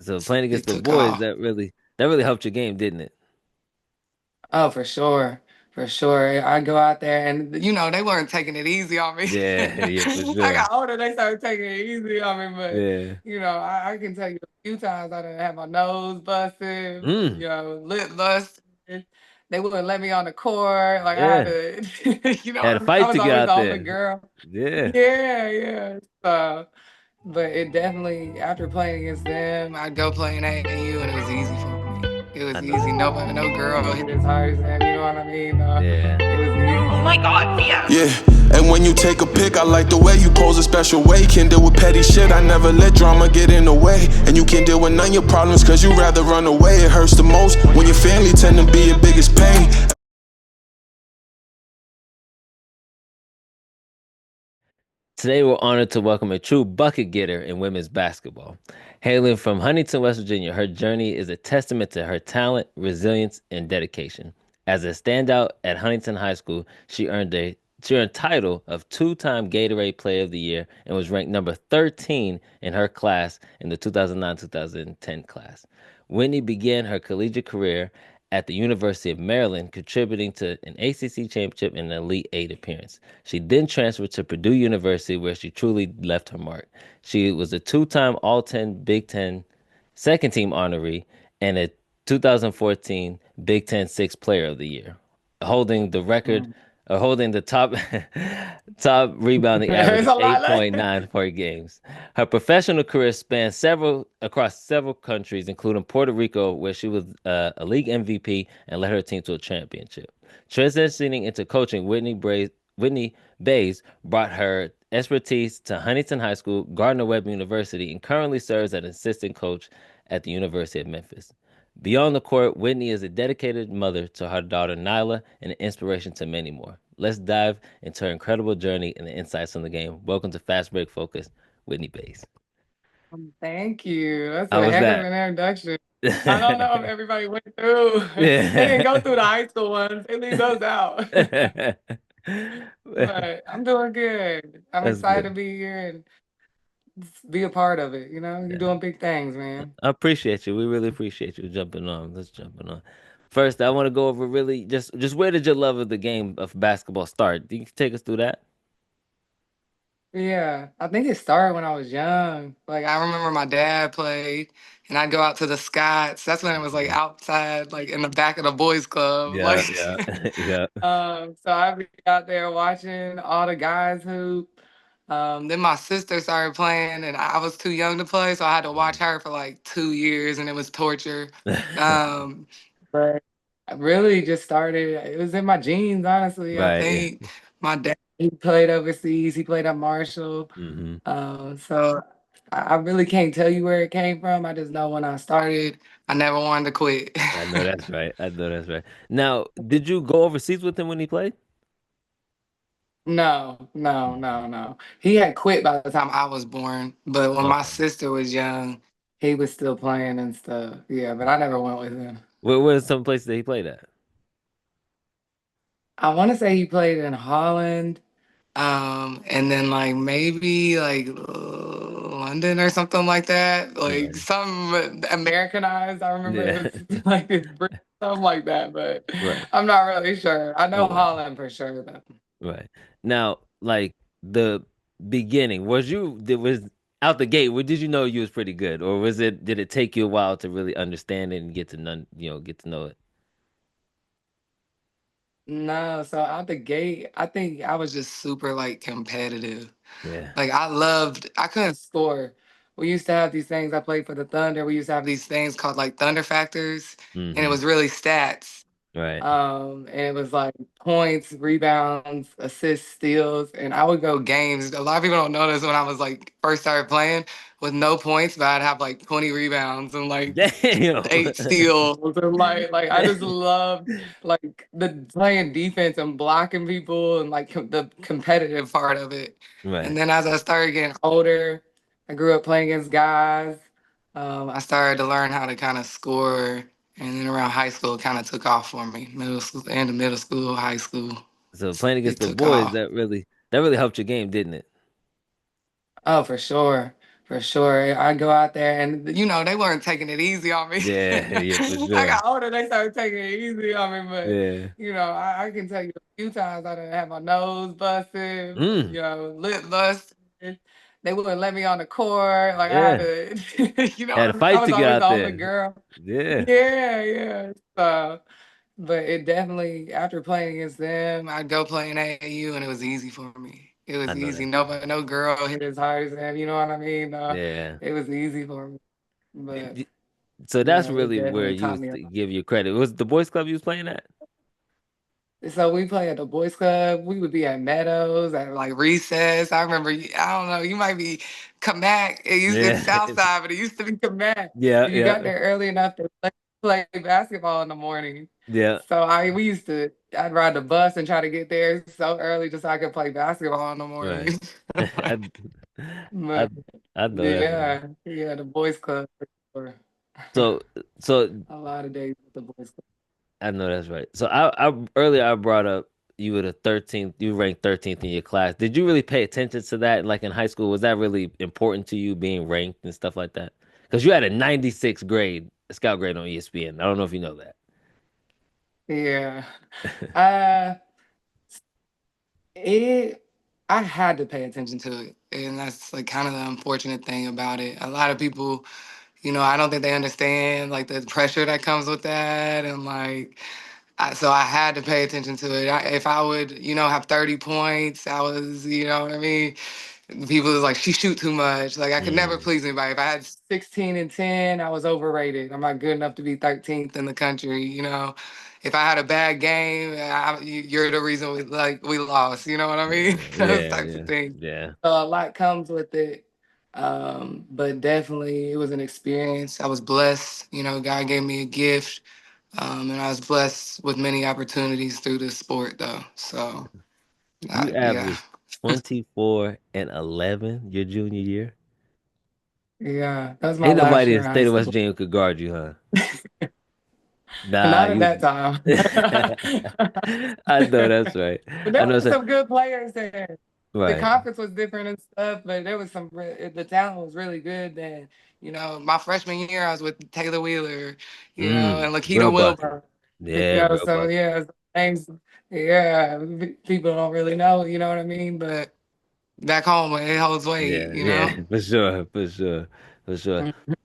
So playing against It the took boys, off. that really helped your game, didn't it? Oh, for sure. For sure. I go out there and they weren't taking it easy on me. Yeah, yeah, for I sure. got older, they started taking it easy on me, but Yeah. I can tell you a few times I done had my nose busted, Mm, lip busted. They wouldn't let me on the court. Like I had yeah. to, Had to I fight was to get always the out only there. girl. Yeah. Yeah, yeah. So, but it definitely after playing against them, I'd go play in AAU and it was easy for me. It I was know easy. that. Nobody, no girl hit as hard as them. You know what I mean? Yeah. It was easy. Oh my god, Mia! Yeah, and when you take a pic, I like the way you pose a special way. Can deal with petty shit, I never let drama get in the way. And you can't deal with none of your problems, cause you rather run away. It hurts the most when your family tend to be your biggest pain. Today, we're honored to welcome a true bucket getter in women's basketball. Hailing from Huntington, West Virginia, her journey is a testament to her talent, resilience, and dedication. As a standout at Huntington High School, she earned title of two-time Gatorade Player of the Year and was ranked number 13 in her class in the 2009-2010 class. Whitney began her collegiate career at the University of Maryland, contributing to an ACC championship and an Elite Eight appearance. She then transferred to Purdue University, where she truly left her mark. She was a two-time All-10 Big Ten second team honoree and a 2014 Big Ten Sixth Player of the Year, holding the record, Mm. holding the top top rebounding average There's of a lot left. 8.9 per games. Her professional career spanned several countries, including Puerto Rico, where she was a league MVP and led her team to a championship. Transitioning into coaching, Whitney Bays brought her expertise to Huntington High School, Gardner-Webb University, and currently serves as an assistant coach at the University of Memphis. Beyond the court, Whitney is a dedicated mother to her daughter Nyla and an inspiration to many more. Let's dive into her incredible journey and the insights on the game. Welcome to Fast Break Focus, Whitney Bays. Thank you. That's How a was heck of that? an introduction. I don't know if everybody went through. They didn't go Yeah. through the high school ones. They leave those out. But I'm doing good. I'm That's excited to good. be here and be a part of it. You're Yeah. doing big things, man. I appreciate you. We really appreciate you jumping on. Let's jumping on. First, I want to go over really just where did your love of the game of basketball start? You can take us through that. Yeah, I think it started when I was young. Like I remember my dad played, and I'd go out to the Scots. That's when it was like Mhm. outside, like in the back of the boys' club. Yeah, Like, yeah, yeah. so I'd be out there watching all the guys hoop. Then my sister started playing, and I was too young to play, so I had to watch her for like 2 years, and it was torture. But I really just started. It was in my genes, honestly. I Right. Yeah. think my dad he played overseas. He played at Marshall. Hmm. So I really can't tell you where it came from. I just know when I started, I never wanted to quit. I know that's right. I know that's right. Now, did you go overseas with him when he played? No, no, Mhm. no, no. He had quit by the time I was born, but when my Okay. sister was young, he was still playing and stuff. Yeah, but I never went with him. Where some places that he played at? I want to say he played in Holland, and then like maybe like London or something like that. Like Right. some Americanized. I remember it Yeah. was like this something like that, but Right. I'm not really sure. I know Okay. Holland for sure though. Right. Now, like the beginning, was out the gate, where did you know you was pretty good? Or did it take you a while to really understand it and get to know it? No, so out the gate, I think I was just super like competitive. Yeah. Like I couldn't score. We used to have these things. I played for the Thunder. We used to have these things called like Thunder Factors, and it Hmm. was really stats. Right. And it was like points, rebounds, assists, steals, and I would go games. A lot of people don't know this when I was like first started playing with no points, but I'd have like 20 rebounds and like Damn. 8 steals and like I just loved like the playing defense and blocking people and like the competitive part of it. Right. And then as I started getting older, I grew up playing against guys. I started to learn how to kind of score, and then around high school, it kind of took off for me. Middle school, end of middle school, high school, So playing against it the took boys, off. that really helped your game, didn't it? Oh, for sure. For sure. I go out there and they weren't taking it easy on me. Yeah, yeah, for I sure. got older, they started taking it easy on me, but Yeah. I can tell you a few times I done had my nose busted, Mm, lip busted. They wouldn't let me on the court. Like I had yeah. to, Had a I fight was to get always out the only there. girl. Yeah, Yeah, yeah. So, but it definitely, after playing against them, I'd go play in AAU and it was easy for me. It I was know easy. that. No girl hit as hard as them, you know what I mean? Yeah. It was easy for me. But Y- So that's it really where definitely you taught was me a to lot. give you credit. Was it the boys club you was playing at? So we play at the boys club. We would be at Meadows at like recess. I remember. I don't know. You might be come back. It's Yeah. Southside, but it used to be come back. Yeah, You got yeah, there early enough to play basketball in the morning. yeah. So we used to. I'd ride the bus and try to get there so early just so I could play basketball in the Right. morning. I, I But I know that's right. yeah, yeah, the boys club for sure. So so A lot of days with the boys club. I know that's right. So I earlier I brought up you were the 13th, you ranked 13th in your class. Did you really pay attention to that? Like in high school, was that really important to you being ranked and stuff like that? Because you had a 96 grade, scout grade on ESPN. I don't know if you know that. Yeah. Uh It I had to pay attention to it. And that's like kind of the unfortunate thing about it. A lot of people, I don't think they understand like the pressure that comes with that and like so I had to pay attention to it. If I would, have 30 points, I was, you know what I mean? People was like, she shoot too much. Like I could never Mm, please anybody. If I had 16 and 10, I was overrated. I'm not good enough to be 13th in the country. If I had a bad game, you're the reason we lost. You know what I mean? yeah, Those yeah, types of yeah, things. yeah. So a lot comes with it. But definitely it was an experience. I was blessed. God gave me a gift. And I was blessed with many opportunities through this sport though. So You yeah. averaged 24 and 11 your junior year. Yeah, that was my Ain't last nobody year in in the high state of West school. Virginia could guard you, huh? Nah, Not at you. that time. I know that's right. But I there know were that. some good players there. The Right. conference was different and stuff, but there was the talent was really good then. My freshman year I was with Taylor Wheeler, and Real Lakita bucket. Wilbur. Yeah, real So bucket. yeah, names people don't really know, you know what I mean? But back home it holds weight, Yeah, yeah, for sure, for sure, for sure. Mhm.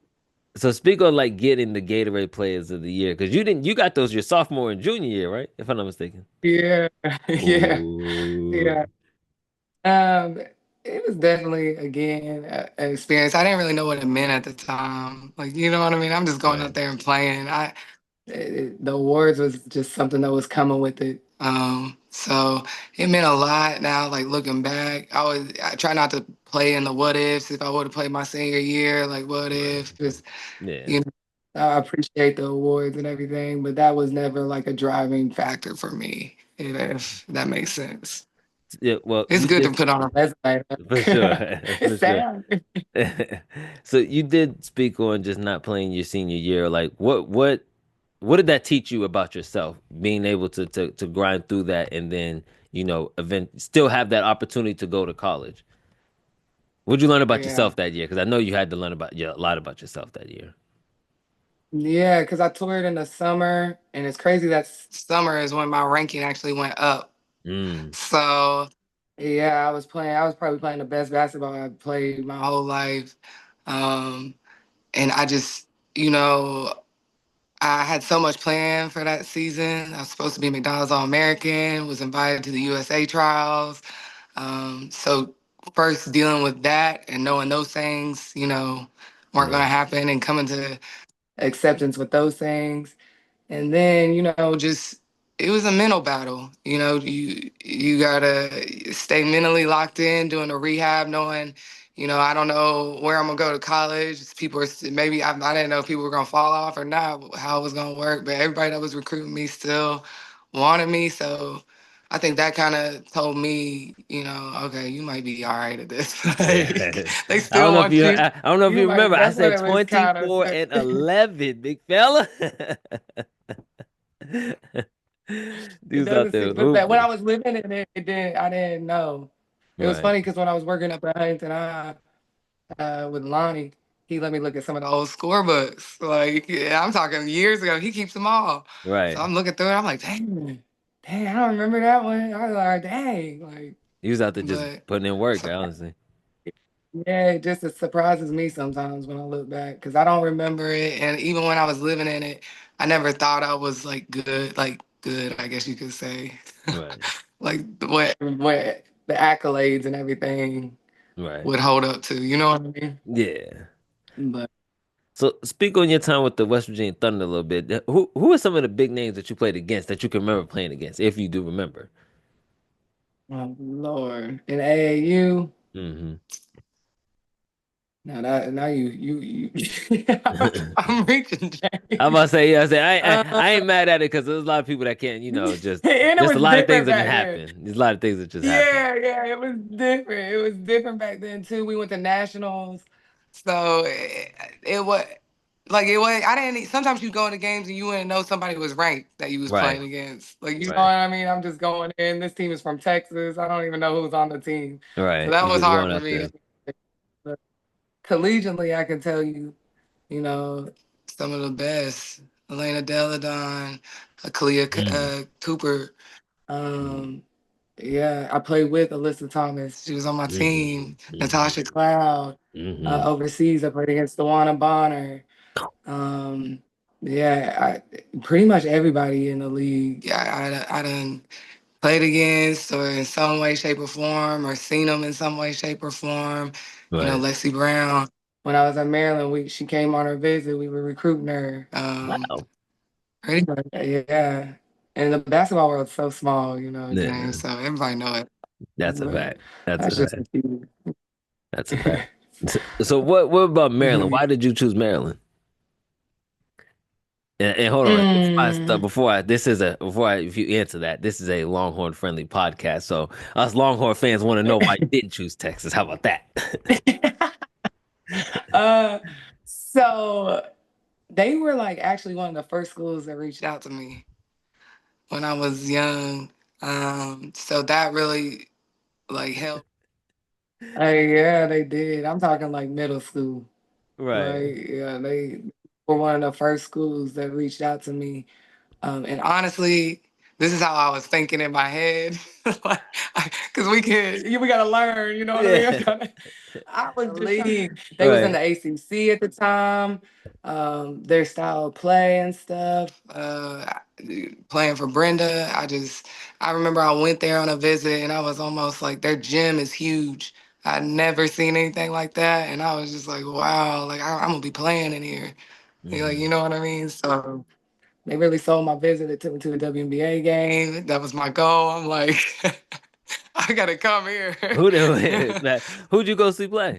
So speak on like getting the Gatorade Players of the Year because you got those your sophomore and junior year, right? If I'm not mistaken. Yeah, yeah, Ooh, yeah. Um, it was definitely again an experience. I didn't really know what it meant at the time. Like, you know what I mean? I'm just going right. out there and playing. The awards was just something that was coming with it. So it meant a lot now. Like looking back, I try not to play in the what ifs. If I would have played my senior year, like what Right. if? Just Yeah. you know, I appreciate the awards and everything, but that was never like a driving factor for me. If that makes sense. Yeah. Well, It's you good to did put on a resume. for sure, for It's sure. sad. So you did speak on just not playing your senior year. Like what did that teach you about yourself? Being able to grind through that and then, event still have that opportunity to go to college. What'd you learn about Yeah. yourself that year? Because I know you had to learn about a lot about yourself that year. Yeah, because I toured in the summer, and it's crazy that summer is when my ranking actually went up. Mm, So, yeah, I was probably playing the best basketball I've played my whole life. Um, and I just, you know, I had so much planned for that season. I was supposed to be McDonald's All-American, was invited to the USA trials. So first dealing with that and knowing those things, weren't going yeah. to happen and coming to acceptance with those things. And then, just it was a mental battle. You gotta stay mentally locked in, doing the rehab, knowing, I don't know where I'm gonna go to college. People are maybe I didn't know if people were gonna fall off or not, how it was gonna work. But everybody that was recruiting me still wanted me, so I think that kind of told me, okay, you might be all right at this. Like, Yeah. they I don't still know if want you you. I don't know if You you might. remember. I That's what said it was kind of. 24 and 11, big fella. It Dudes out doesn't there seem, but that when I hooping. was living in it, I didn't know. It was Right. funny because when I was working up at Huntington High, with Lonnie. He let me look at some of the old scorebooks. Like, yeah, I'm talking years ago. He keeps them all. So Right. I'm looking through it. I'm like, dang, I don't remember that one. I was like, dang, like, He was out there just but putting in work, so honestly. yeah, it just it surprises me sometimes when I look back because I don't remember it. And even when I was living in it, I never thought I was like good, I guess you could say. Right. Like what the accolades and everything Right. would hold up to, you know what I mean? Yeah. But So speak on your time with the West Virginia Thunder a little bit. Who are some of the big names that you played against that you can remember playing against, if you do remember? oh Lord, in AAU. Hmm. Now you I'm reaching, I'm James. about to say, yeah, I say Uh, I ain't mad at it because there's a lot of people that can't, and it just was a lot of things different that can back then. happen. There's a lot of things that just happen. Yeah, it was different. It was different back then too. We went to nationals, so it was like it was. I didn't. Sometimes you go into games and you wouldn't know somebody was ranked that you was Right. playing against. Like you know what Right. I mean? I'm just going in. This team is from Texas. I don't even know who's on the team, so Right. that You was just hard going for out me. there. But collegiately, I can tell you, you know, some of the best. Elena Deladon, Mm. Cooper. Mm. Um, yeah, I played with Alyssa Thomas. She was on my Hmm. team. Natasha Hmm. Cloud. Hmm. Overseas, I played against Dewana Bonner. Um, yeah, pretty much everybody in the league. Yeah, I done played against or in some way, shape, or form, or seen them in some way, shape, or form. You know, Right. Lexi Brown. When I was in Maryland, she came on her visit. We were recruiting her. Wow. Pretty much, yeah. And the basketball world's so small, Yeah. James. So everybody know it. That's a But fact. That's a that's just fact. a few. That's a fact. So what about Maryland? Mhm. Why did you choose Maryland? And hold on, before I start, Mm. if you answer that, this is a Longhorn friendly podcast. So us Longhorn fans want to know why you didn't choose Texas. How about that? uh, so they were like actually one of the first schools that reached out to me when I was young. So that really like helped. Yeah, they did. I'm talking like middle school. Right. Like, yeah, they were one of the first schools that reached out to me. And honestly, this is how I was thinking in my head, like, because we gotta learn, you know what I mean? Yeah. I was just league. They was in Right. the ACC at the time. Their style of play and stuff. Playing for Brenda, I remember I went there on a visit, and I was almost like their gym is huge. I'd never seen anything like that, and I was just like, wow, like I'm gonna be playing in here. Like, you Hmm. know what I mean? So. They really sold my visit. They took me to a WNBA game. That was my goal. I'm like, I gotta come here. Matt, who'd you go see play?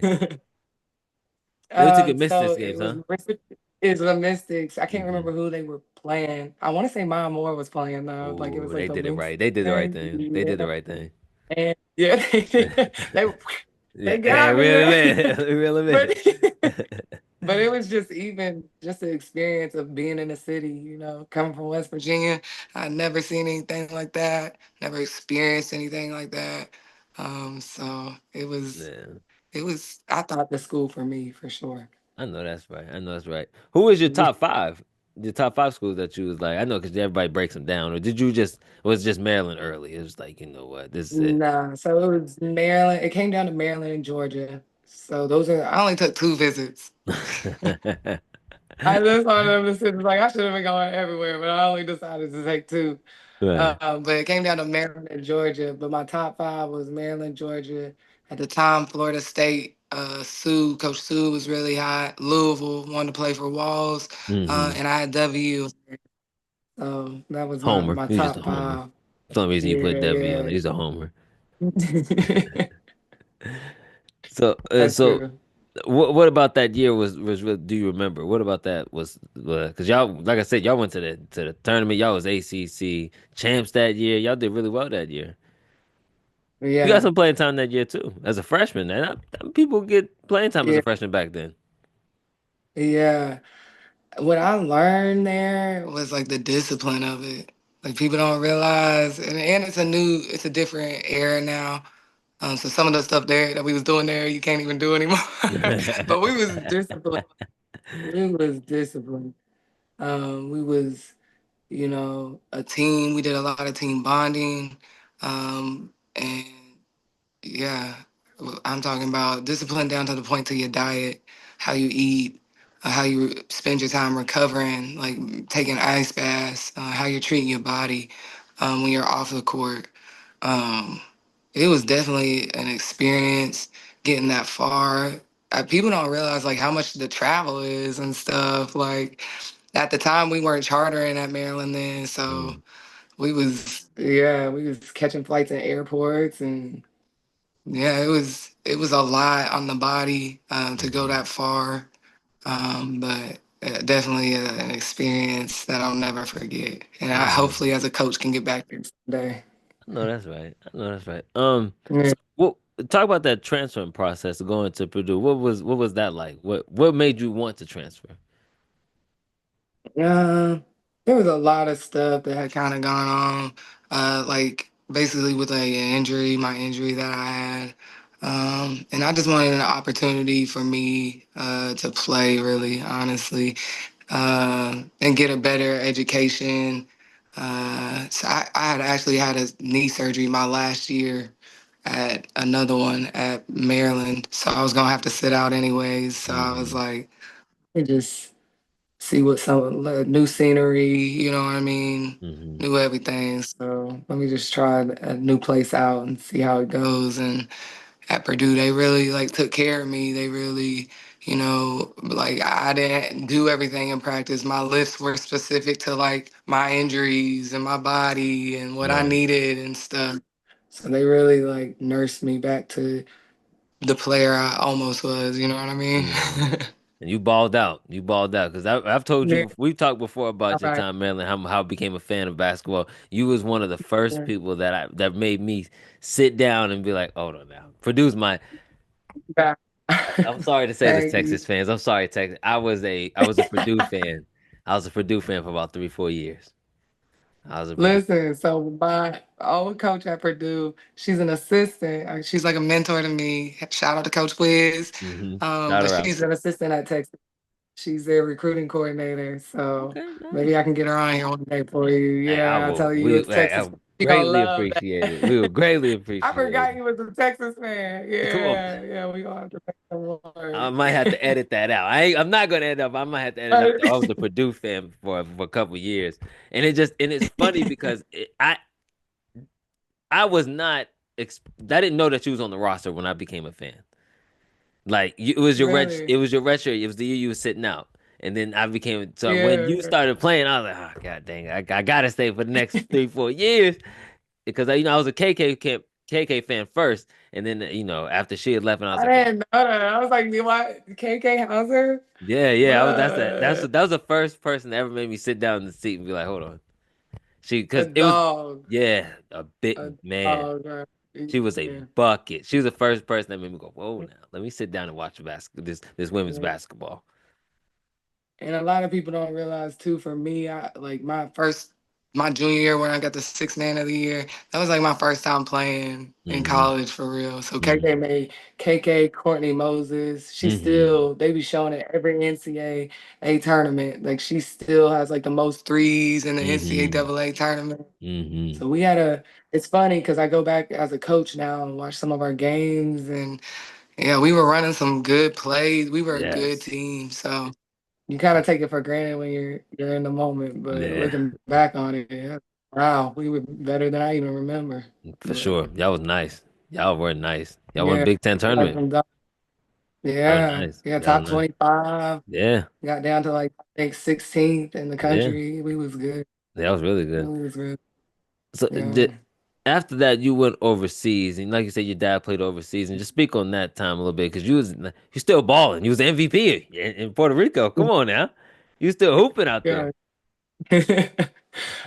They took a So Mystics games, huh? it's the Mystics. I can't Hmm. remember who they were playing. I want to say Maya Moore was playing though. Like it Oh, was they like the did it Lynx right. They did the right game. thing. They did the Yeah. right thing. And yeah, they Yeah, they hey, got me really there. man, really man. But but it was just even just the experience of being in the city, coming from West Virginia. I'd never seen anything like that, never experienced anything like that. So Yeah, I thought the school for me for sure. I know that's right. I know that's right. Who was your top five? Your top five schools that you was like, I know because everybody breaks them down, or did you just was it just Maryland early? It was like, you know what, this is it. Nah, so it was Maryland. It came down to Maryland and Georgia. So I only took two visits. I just wanted them to sit. Like I should have been going everywhere, but I only decided to take two. Right. But it came down to Maryland and Georgia. But my top five was Maryland, Georgia. At the time, Florida State. Coach Sue was really hot. Louisville wanted to play for Walls, Hmm. and I had W. So that was my Homer. my He's just a top homer. five. That's the only reason you put Yeah, W on it. yeah. He's a homer. So, That's true. what about that year was real, do you remember? What about that was because y'all like I said y'all went to the tournament. Y'all was ACC champs that year. Y'all did really well that year. You got Yeah, some playing time that year too as a freshman. And people get playing time as a yeah, freshman back then. yeah. What I learned there was like the discipline of it. Like people don't realize, and it's a different era now. So some of the stuff there that we was doing there, you can't even do anymore. But we was disciplined. We was disciplined. We was, a team. We did a lot of team bonding. And yeah, I'm talking about discipline down to the point to your diet, how you eat, how you spend your time recovering, like taking ice baths, how you're treating your body when you're off the court. Um, it was definitely an experience getting that far. People don't realize like how much the travel is and stuff. Like at the time we weren't chartering at Maryland then, so Mm, we was catching flights in airports and yeah, it was a lot on the body to go mhm. that far, but definitely an experience that I'll never forget. And I I know. hopefully, as a coach, can get back there someday. I know that's right. I know that's right. Yeah. So what? Talk about that transferring process of going to Purdue. What was that like? What made you want to transfer? Uh, there was a lot of stuff that had kind of gone on, like basically with like an injury, my injury that I had. And I just wanted an opportunity for me to play, really, honestly, and get a better education. So I had actually had a knee surgery my last year at another one at Maryland. So I was gonna have to sit out anyways. So I was Hmm. like, let me just see what some new scenery, you know what I mean? Hmm. New everything. So let me just try a new place out and see how it goes. And at Purdue, they really like took care of me. They really, like I didn't do everything in practice. My lifts were specific to like my injuries and my body and what I Right. needed and stuff. So they really like nursed me back to the player I almost was, you know what I mean? Yeah. And you balled out. You balled out because I've told Yeah, you we've talked before all about your right. time, in Maryland. How I became a fan of basketball. You was one of the first people that made me sit down and be like, hold on now. Purdue's my. Yeah. I'm sorry to say this, Thank you. Texas fans. I'm sorry, Texas. I was a Purdue fan. I was a Purdue fan for about 3 4 years. I was a Purdue. Listen, so my old coach at Purdue, she's an assistant. She's like a mentor to me. Shout out to Coach Wiz. Shout But her out. she's an assistant at Texas. She's their recruiting coordinator. So Okay, maybe nice. I can get her on here one day for you. Hey, I Yeah, I'll will. tell you it's I Texas. You gonna greatly love appreciate it. that. We will greatly I appreciate forgot it. you was a Texas fan. Come on. Yeah, yeah, we gonna have to make some I work. might have to edit that out. I'm not gonna edit up. I might have to edit out. I was a Purdue fan for a couple years, and it's funny because I was not. I didn't know that you was on the roster when I became a fan. Like it was Really? it was your red shirt. It was the year you was sitting out, and then I became. So when you Yeah. started playing, I was like, oh god dang, I gotta stay for the next 3 4 years because I was a KK fan first, and then after she had left, and I was I like, didn't know that. I was like, you what? KK Hauser? yeah, I was. What? That was the first person that ever made me sit down in the seat and be like, hold on, A because it was dog. yeah a bit A man. dog. Right? She was a Yeah. bucket. She was the first person that made me go, whoa, now let me sit down and watch this women's Yeah. basketball. And a lot of people don't realize too. For me, I like my junior year when I got the sixth man of the year. That was like my first time playing in Hmm. college for real. So KK Hmm. made KK Courtney Moses. Hmm. They be showing it every NCAA tournament. Like she still has like the most threes in the Hmm. NCAA tournament. Hmm. So it's funny because I go back as a coach now and watch some of our games and yeah, we were running some good plays. We were a good Yes. team. So you kind of take it for granted when you're in the moment, but Yeah, looking back on it, yeah, wow, we were better than I even remember. for But sure. Y'all was nice. Y'all were nice. Y'all won yeah, Big Ten like tournament. Y'all were yeah, nice. yeah, Y'all top were nice. 25, Yeah, got down to like I think 16th in the yeah. country. We was good. That was really good. We was good. So Yeah. after that, you went overseas, and like you said, your dad played overseas. And just speak on that time a little bit, because you still balling. You was the MVP in Puerto Rico. Come on now, you still hooping out there. Yeah.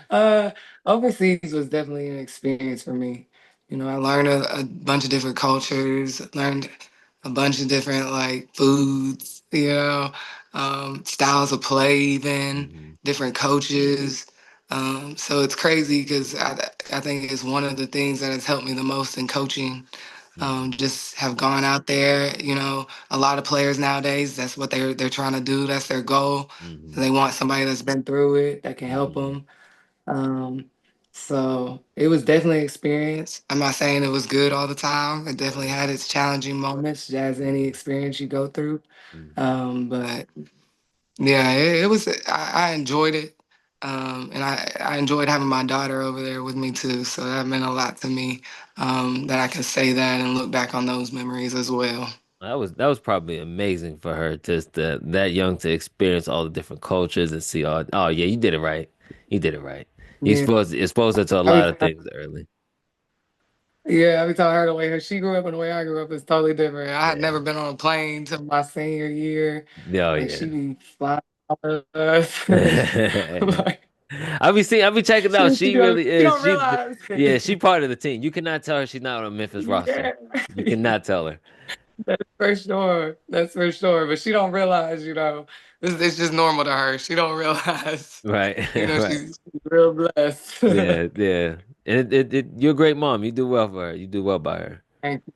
uh, Overseas was definitely an experience for me. I learned a bunch of different cultures, learned a bunch of different like foods, styles of play, even Hmm. different coaches. So it's crazy because I think it's one of the things that has helped me the most in coaching Mm-hmm. just have gone out there. A lot of players nowadays, that's what they're trying to do. That's their goal. Mm-hmm. They want somebody that's been through it that can help Mm-hmm. them. Um, so it was definitely an experience. I'm not saying it was good all the time. It definitely Right. had its challenging moments, as any experience you go through. Mm-hmm. But yeah, it was. I enjoyed it, and I enjoyed having my daughter over there with me too. So that meant a lot to me. That I can say that and look back on those memories as well. That was probably amazing for her, just that young to experience all the different cultures and see all. Oh yeah, you did it right. You did it right. You Yeah, exposed her to a I lot be of things early. yeah, I be telling her the way she grew up and the way I grew up is totally different. I had Yeah. never been on a plane till my senior year. Oh Like she yeah. be flying all of us. Like I be checking out. She really she is. don't realize. Yeah, she part of the team. You cannot tell her she's not on a Memphis roster. Yeah. You cannot tell her. That's for sure. That's for sure. But she don't realize, it's just normal to her. She don't realize, Right, right. she's real blessed. Yeah, yeah. And you're a great mom. You do well for her. You do well by her. Thank you.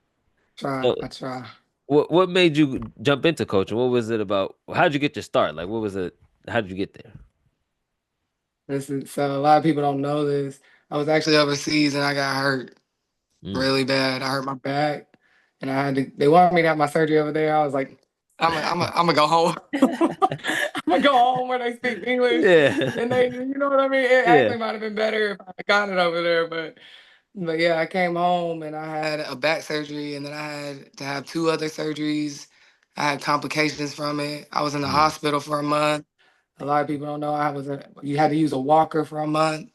Try. So, I try. what made you jump into coaching? What was it about? How'd you get your start? Like, what was it? How did you get there? Listen, so a lot of people don't know this. I was actually overseas and I got hurt Mm. really bad. I hurt my back and they wanted me to have my surgery over there. I was like, I'm gonna go home. I'm gonna go home where they speak English. Yeah, And you know what I mean? It yeah. actually might have been better if I got it over there, but yeah, I came home and I had a back surgery and then I had to have two other surgeries. I had complications from it. I was in the Mm, hospital for a month. A lot of people don't know you had to use a walker for a month.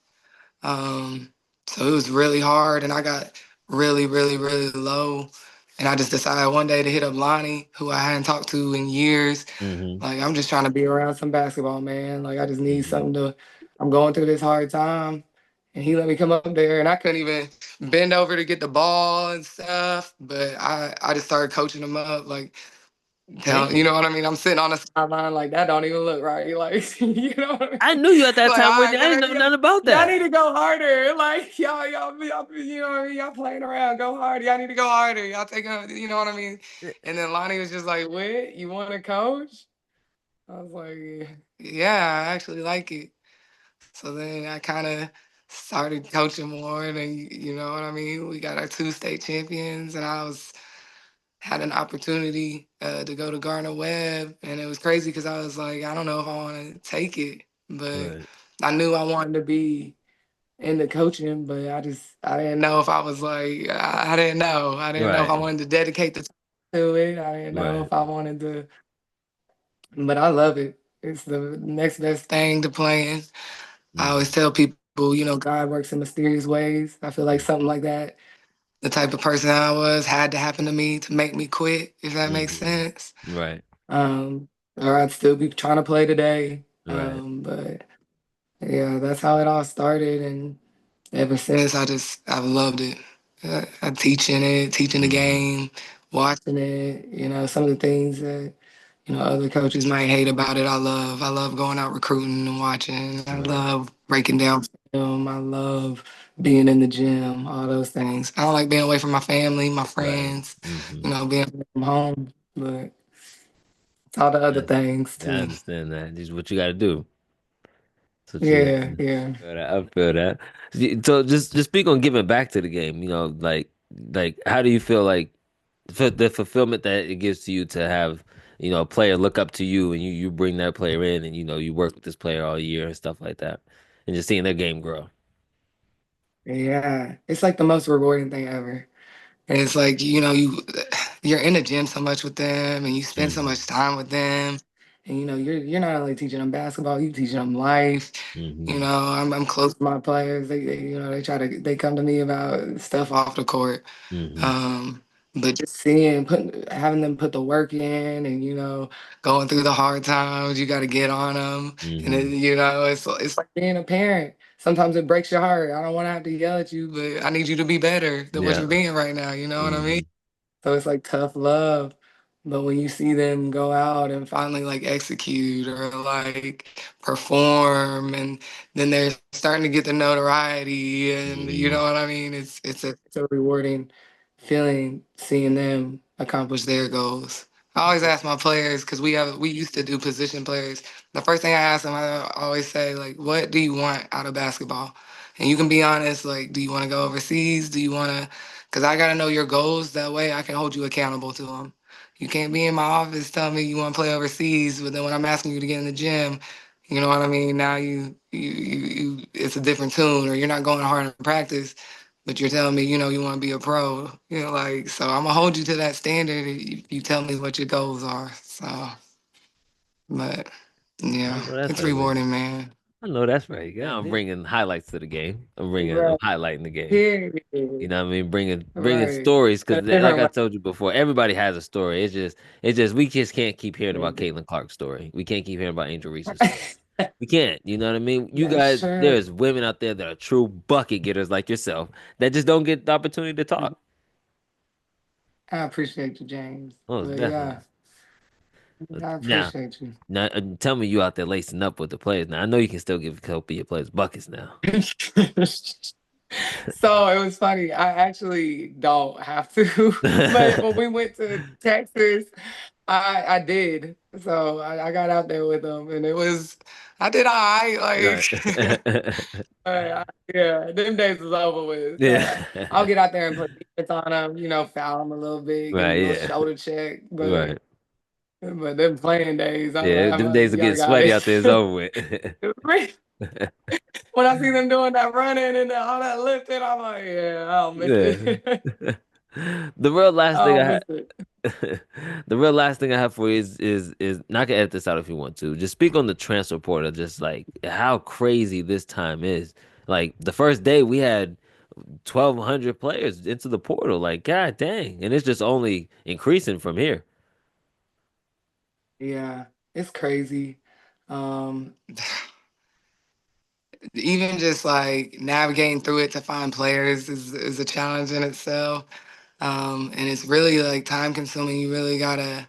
Um, so it was really hard, and I got really, really, really low. And I just decided one day to hit up Lonnie, who I hadn't talked to in years. mm-hmm, Like, I'm just trying to be around some basketball, man. Like, I just need mm-hmm. something I'm going through this hard time. And he let me come up there, and I couldn't even bend over to get the ball and stuff. But I just started coaching him up. Like, you Dang. know what I mean? I'm sitting on the sideline like that don't even look right. Like, you know what I I mean? knew you at that Like, time, all Whitney. right, I didn't know nothing about y'all that. need to go harder. Like, y'all, you know what I mean? Y'all playing around, go harder. Y'all need to go harder. Y'all take a, you know what I mean? And then Lonnie was just like, "What? You want to coach?" I was like, "Yeah, I actually like it." So then I kind of started coaching more, and then, you know what I mean? We got our two state champions, and I was had an opportunity to go to Gardner Webb, and it was crazy because I was like, I don't know if I want to take it, but Right, I knew I wanted to be into coaching, but I didn't know if I was like I didn't know if I right, wanted to dedicate the time to it. I didn't know right. if I wanted to, but I love it. It's the next best thing to playing. I always Mm-hmm, tell people, God works in mysterious ways. I feel like something like that, the type of person I was, had to happen to me to make me quit, if that makes mm-hmm. sense. Right, Or I'd still be trying to play today. right. But yeah, that's how it all started, and ever since I've loved it. I'm teaching it, teaching the Mm-hmm, game, watching it. Some of the things that other coaches might hate about it. I love. I love going out recruiting and watching. I right. love breaking down film. I love being in the gym. All those things. I don't like being away from my family, my Right. friends. Mm-hmm. Being away from home, but it's all the other I, things I too. understand that. This is what you got to do. That's what you got to Yeah, do. yeah. I feel that. So just speak on giving back to the game. Like how do you feel like the fulfillment that it gives to you to have a player look up to you and you bring that player in and you work with this player all year and stuff like that, and just seeing their game grow. Yeah, it's like the most rewarding thing ever. And it's like, you're in the gym so much with them and you spend so Hmm. much time with them. And you're not only teaching them basketball, you teaching them life. Hmm. I'm close to my players. They come to me about stuff off the court. Hmm. Um, but just having them put the work in and, going through the hard times, you got to get on them. And Hmm. it's like being a parent. Sometimes it breaks your heart. I don't want to have to yell at you, but I need you to be better than what Yeah. you're being right now. You know what I mean? Hmm. So it's like tough love. But when you see them go out and finally like execute or like perform, and then they're starting to get the notoriety, and you Hmm. know what I mean? It's a rewarding feeling seeing them accomplish their goals. I always ask my players because we used to do position players. The first thing I ask them, I always say like, "What do you want out of basketball?" And you can be honest, like, do you want to go overseas? Do you want to? Because I gotta know your goals. That way, I can hold you accountable to them. You can't be in my office telling me you want to play overseas, but then when I'm asking you to get in the gym, you know what I mean? Now it's a different tune, or you're not going hard in practice, but you're telling me, you want to be a pro. Like, so I'm gonna hold you to that standard if you tell me what your goals are. So, but I yeah, know that's it's right, man. rewarding, man. I know that's right. Now I'm bringing highlights to the game. I'm Right. highlighting the game. You Period. know what I mean? Bringing Right. stories In a because, like different I way. told you before, everybody has a story. It's just we just can't keep hearing about Caitlin Clark's story. We can't keep hearing about Angel Reese's story. We can't. You know what I mean? You That's guys, true. there's women out there that are true bucket getters like yourself that just don't get the opportunity to talk. I appreciate you, James. Oh, But definitely. yeah, I Now, appreciate you. now, tell me you out there lacing up with the players. Now I know you can still give a couple of your players buckets now. So it was funny. I actually don't have to, but when we went to Texas, I did. So I got out there with them, and I did all right. Right. Yeah, them days is over with. So Yeah. I'll get out there and put defense on them, foul them a little bit, give them Right. a little Yeah. shoulder check. Right. But them playing days, I'm like, Yeah. Them days of y'all getting got sweaty it. out there is over with. When I see them doing that running and all that lifting, I'm like, yeah, I don't miss Yeah. it. The real last I thing I don't had. miss it. The real last thing I have for you is not gonna edit this out if you want to. Just speak on the transfer portal, just like how crazy this time is. Like the first day we had 1,200 players into the portal. Like god dang, and it's just only increasing from here. Yeah, it's crazy. Um, Even just like navigating through it to find players is a challenge in itself. And it's really like time consuming. You really gotta,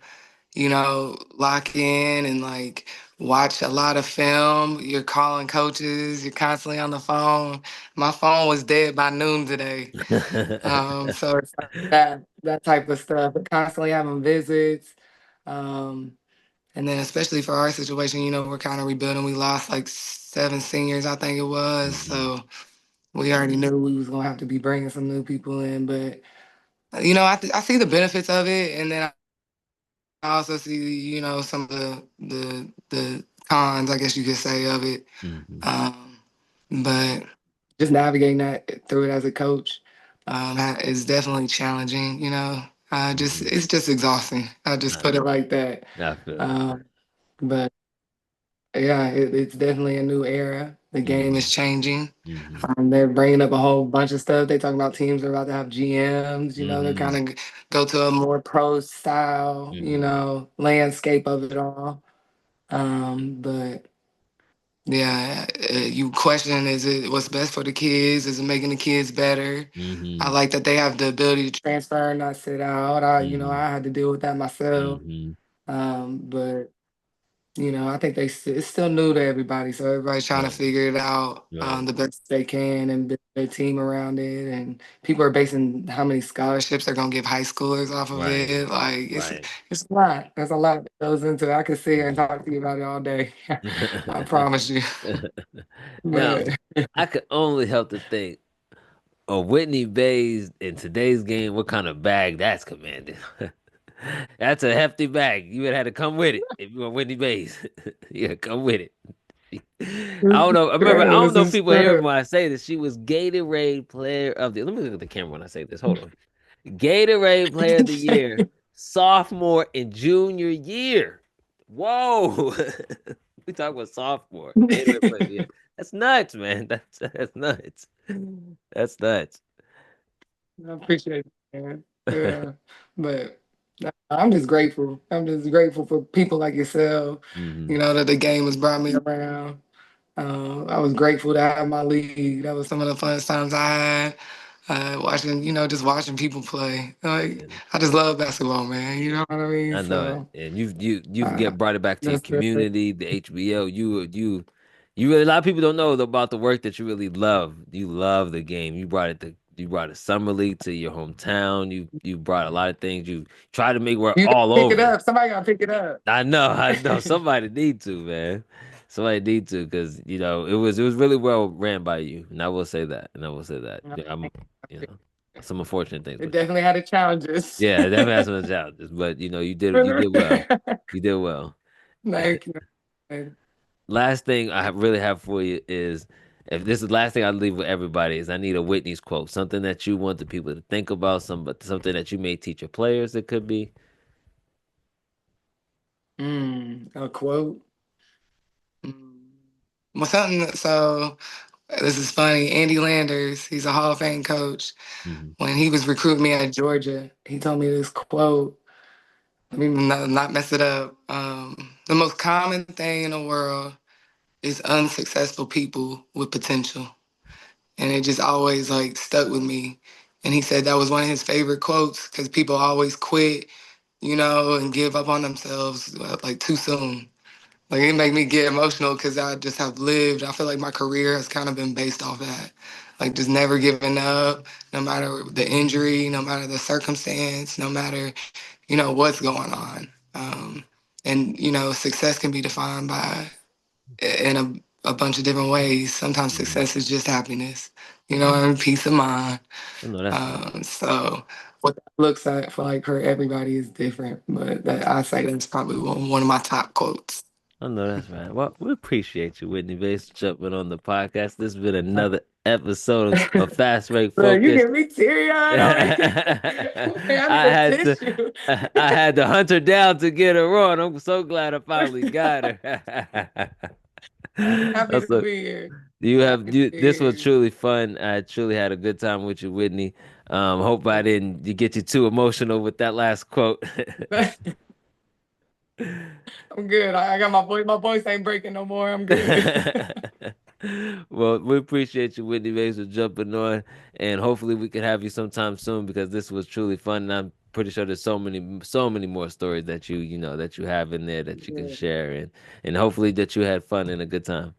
lock in and like watch a lot of film. You're calling coaches, you're constantly on the phone. My phone was dead by noon today. So it's like that type of stuff. But constantly having visits. Um, and then especially for our situation, we're kind of rebuilding. We lost like 7 seniors, I think it was. Mhm. So we already knew we was gonna have to be bringing some new people in. But I see the benefits of it, and then I also see some of the cons, I guess you could say, of it. Mhm. Um, but just navigating that through it as a coach is definitely challenging. Mhm. It's just exhausting. I just I, put it like that. I feel it. Um, but yeah, it's definitely a new era. The game Mhm. is changing. Mhm. They're bringing up a whole bunch of stuff. They talking about teams are about to have GMs. They're Mhm. kind of go to a more pro style, Mhm. landscape of it all. But yeah, you question, is it what's best for the kids? Is it making the kids better? I Mhm. like that they have the ability to transfer and not sit out. Mhm. I had to deal with that myself. Mhm. But I think it's still new to everybody, so everybody's trying to Right. figure it out Right. the best they can and build their team around it. And people are basing how many scholarships they're gonna give high schoolers off of Right. it. Like Right. it's a lot. There's a lot that goes into it. I could sit here and talk to you about it all day. I promise you. Now, But I could only help to think of Whitney Bays in today's game, what kind of bag that's commanding. That's a hefty bag. You would have had to come with it if you want Whitney Bays. Yeah, come with it. I don't know. I don't this know if is people hear true. when I say this. She was Gatorade Player of the. Let me look at the camera when I say this. Hold on. Gatorade Player of the Year, sophomore and junior year. Whoa. We talk about sophomore. Gatorade Player of the Year. That's nuts, man. That's nuts. That's nuts. I appreciate it, man. Yeah, but I'm just grateful. I'm just grateful for people like yourself. Hmm. That the game has brought me around. I was grateful to have my league. That was some of the funnest times I had. Watching, just watching people play. Like And I just love basketball, man. You know what I mean? I know it. So And you've uh, get brought it back to your that's the community, the HBO. You really, a lot of people don't know about the work that you really love. You love the game. You brought it you brought a summer league to your hometown. You brought a lot of things. You try to make work You gotta all pick it over. up. Somebody gotta pick it up. I know. Somebody need to, man. Somebody need to, because it was really well ran by you, and I will say that. And I will say that. No, Yeah, I'm, thank you you. know, some unfortunate things, It but definitely had its challenges. yeah, it definitely has some challenges. But you did well. You did well. Thank you. Last thing really have for you is, if this is the last thing I leave with everybody, is I need a Whitney's quote, something that you want the people to think about, something that you may teach your players. It could be. A quote. Mm. Well, something. So this is funny. Andy Landers, he's a Hall of Fame coach. Mhm. When he was recruiting me at Georgia, he told me this quote. Let me not mess it up. The most common thing in the world is unsuccessful people with potential. And it just always like stuck with me. And he said that was one of his favorite quotes because people always quit, and give up on themselves like too soon. Like it make me get emotional because I just have lived. I feel like my career has kind of been based off that, like just never giving up, no matter the injury, no matter the circumstance, no matter what's going on. And success can be defined by in a bunch of different ways. Sometimes Mhm. success is just happiness, and peace of mind. I know that's right. So what that looks like for everybody is different, but I say that's probably one of my top quotes. I know that's right. Well, we appreciate you, Whitney Bates, jumping on the podcast. This has been another episode of Fast Break Look, you Focus. get me teary eyed already. I need I a had to tissue. I had to hunt her down to get her on. I'm so glad I finally got her. I'm happy to So be here. you have Happy to you be this was here. truly fun. I truly had a good time with you, Whitney. Hope I didn't get you too emotional with that last quote. I'm good. I got my voice. My voice ain't breaking no more. I'm good. Well, we appreciate you, Whitney Bates, for jumping on, and hopefully we can have you sometime soon, because this was truly fun. And I'm pretty sure there's so many more stories that that you have in there that you can Yeah, share, and hopefully that you had fun and a good time.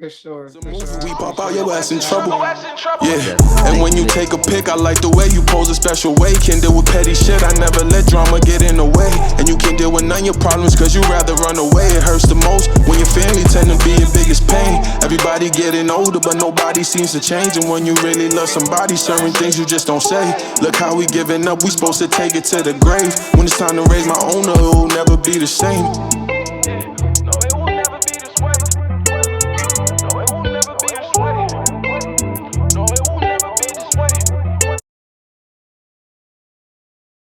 for sure. It's a For movie, sure. I we pop out appreciate your that ass in for having trouble. me on. Most Yeah, definitely. and Thank when you, you Whitney. take a pic, I like the way you pose a special way. Can't deal with petty shit, I never let drama get in the way. And you can't deal with none of your problems, cause you rather run away. It hurts the most when your family tend to be your biggest pain. Everybody getting older, but nobody seems to change. And when you really love somebody, certain things you just don't say. Look how we giving up, we supposed to take it to the grave. When it's time to raise my own, it will never be the same.